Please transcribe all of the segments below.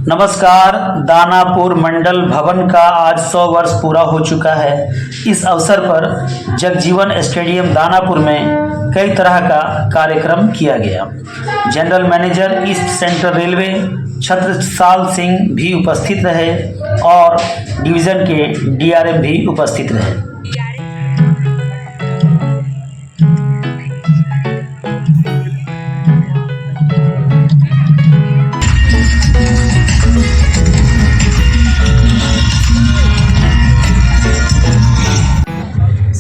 नमस्कार। दानापुर मंडल भवन का आज 100 वर्ष पूरा हो चुका है। इस अवसर पर जगजीवन स्टेडियम दानापुर में कई तरह का कार्यक्रम किया गया। General manager east central railway Chhatrasal Singh भी उपस्थित रहे और डिवीज़न के डीआरएम भी उपस्थित रहे।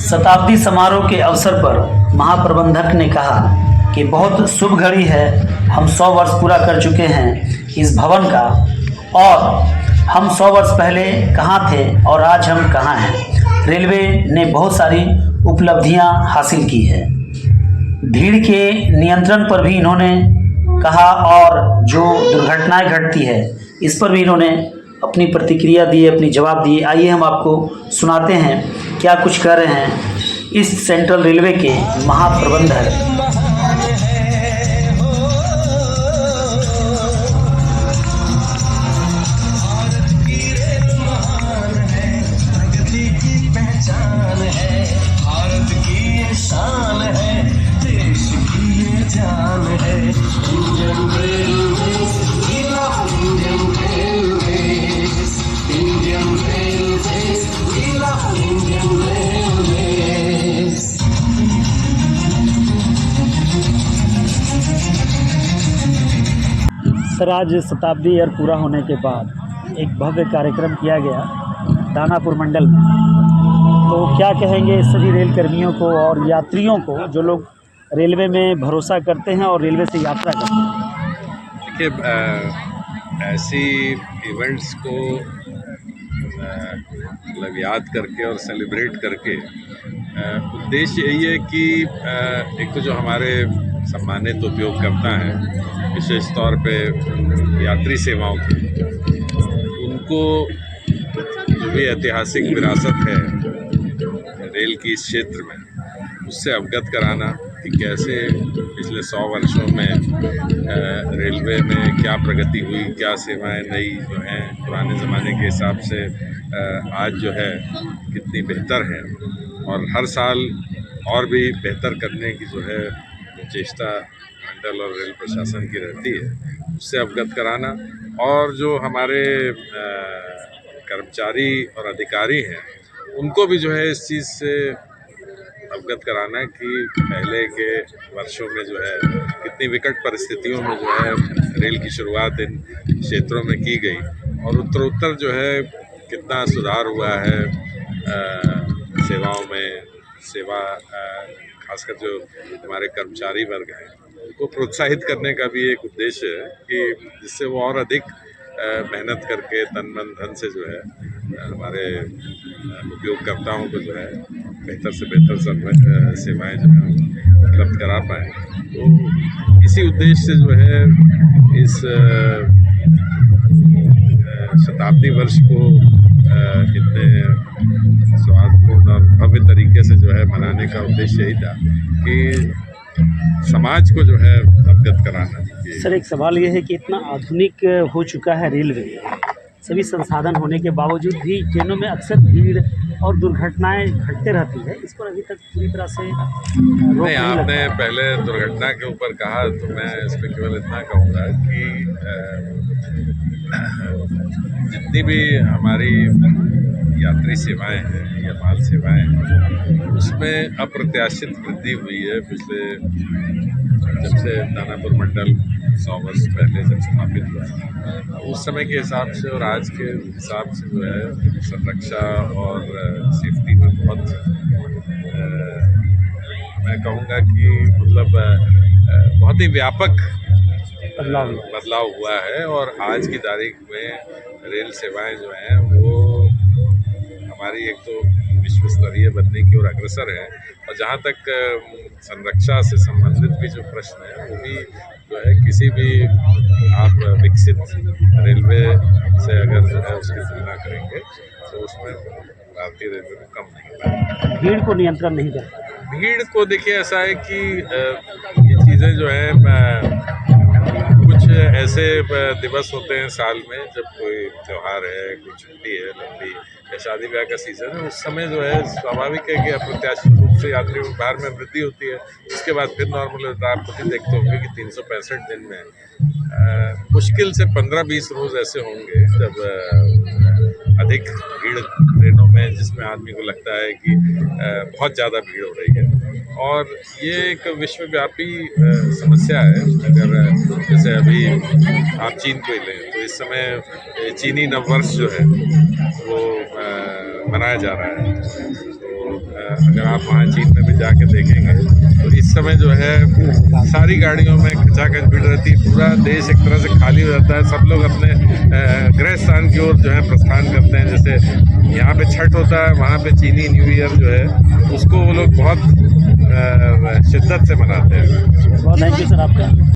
शताब्दी समारोह के अवसर पर महाप्रबंधक ने कहा कि बहुत शुभ घड़ी है। हम 100 वर्ष पूरा कर चुके हैं इस भवन का, और हम 100 वर्ष पहले कहाँ थे और आज हम कहाँ हैं। रेलवे ने बहुत सारी उपलब्धियां हासिल की है। भीड़ के नियंत्रण पर भी इन्होंने कहा, और जो दुर्घटनाएं घटती है इस पर भी इन्होंने अपनी प्रतिक्रिया दी, अपनी जवाब दिए। आइए हम आपको सुनाते हैं क्या कुछ कह रहे हैं ईस्ट सेंट्रल रेलवे के महाप्रबंधक। सर, आज शताब्दी ईयर पूरा होने के बाद एक भव्य कार्यक्रम किया गया दानापुर मंडल में, तो क्या कहेंगे सभी रेल कर्मियों को और यात्रियों को जो लोग रेलवे में भरोसा करते हैं और रेलवे से यात्रा करते हैं? देखिए, ऐसी इवेंट्स को मतलब याद करके और सेलिब्रेट करके उद्देश्य यही है कि एक तो जो हमारे सम्मानित उपयोगकर्ता हैं, विशेष तौर पे यात्री सेवाओं की, उनको जो भी ऐतिहासिक विरासत है रेल की इस क्षेत्र में, उससे अवगत कराना कि कैसे पिछले 100 वर्षों में रेलवे में क्या प्रगति हुई, क्या सेवाएं नई जो हैं पुराने ज़माने के हिसाब से आज जो है कितनी बेहतर है, और हर साल और भी बेहतर करने की जो है चेष्टा मंडल और रेल प्रशासन की रहती है, उससे अवगत कराना। और जो हमारे कर्मचारी और अधिकारी हैं उनको भी जो है इस चीज़ से अवगत कराना कि पहले के वर्षों में जो है कितनी विकट परिस्थितियों में जो है रेल की शुरुआत इन क्षेत्रों में की गई, और उत्तरोत्तर जो है कितना सुधार हुआ है सेवाओं में। सेवा खासकर जो हमारे कर्मचारी वर्ग हैं उनको प्रोत्साहित करने का भी एक उद्देश्य है कि जिससे वो और अधिक मेहनत करके तन मन धन से जो है हमारे उपयोगकर्ताओं को जो है बेहतर से बेहतर सेवाएं जो है उपलब्ध करा पाएँ। तो इसी उद्देश्य से जो है इस शताब्दी वर्ष को इतने स्वादपूर्ण और भव्य तरीके से जो है मनाने का उद्देश्य यही था कि समाज को जो है अवगत कराना। सर, एक सवाल ये है कि इतना आधुनिक हो चुका है रेलवे, सभी संसाधन होने के बावजूद भी ट्रेनों में अक्सर भीड़ और दुर्घटनाएं घटते रहती है। इस पर अभी तक पूरी तरह से नहीं, आपने पहले दुर्घटना के ऊपर कहा, तो मैं इस पर केवल इतना कहूँगा कि जितनी भी हमारी यात्री सेवाएं हैं या माल सेवाएं हैं, उसमें अप्रत्याशित वृद्धि हुई है। पिछले जब से दानापुर मंडल 100 वर्ष पहले जब स्थापित हुआ, उस समय के हिसाब से और आज के हिसाब से जो है संरक्षा और सेफ्टी में बहुत मैं कहूँगा कि मतलब बहुत ही व्यापक बदलाव हुआ है। और आज की तारीख में रेल सेवाएं जो हैं वो हमारी एक तो विश्व स्तरीय बनने की ओर अग्रसर है, और जहाँ तक संरक्षा से संबंधित भी जो प्रश्न है वो भी जो है किसी भी आप विकसित रेलवे से अगर जो है उसकी तुलना करेंगे तो उसमें भारतीय रेलवे को कम नहीं। भीड़ को नियंत्रण नहीं करता। भीड़ को देखिए, ऐसा है कि ये चीज़ें जो है कुछ ऐसे दिवस होते हैं साल में जब कोई त्यौहार है, कोई छुट्टी है लंबी या शादी ब्याह का सीज़न है, उस समय जो है स्वाभाविक है कि अप्रत्याशित रूप से यात्रियों के भार में वृद्धि होती है। उसके बाद फिर नॉर्मल होता है। आप खुद ही देखते होंगे कि 365 दिन में मुश्किल से 15-20 रोज़ ऐसे होंगे जब अधिक भीड़ ट्रेनों में, जिसमें आदमी को लगता है कि बहुत ज़्यादा भीड़ हो रही है। और ये एक विश्वव्यापी समस्या है। अगर जैसे अभी आप चीन को ही लें तो इस समय चीनी नववर्ष जो है वो मनाया जा रहा है। तो अगर आप वहाँ चीन में भी जाके देखेंगे तो इस समय जो है सारी गाड़ियों में खचाखच भीड़ रहती है। पूरा देश एक तरह से खाली हो जाता है। सब लोग अपने गृह स्थान की ओर जो है प्रस्थान करते हैं। जैसे यहाँ पे छठ होता है, वहाँ पे चीनी न्यू ईयर जो है उसको वो लोग बहुत शिद्दत से मनाते हैं। थैंक यू सर आपका।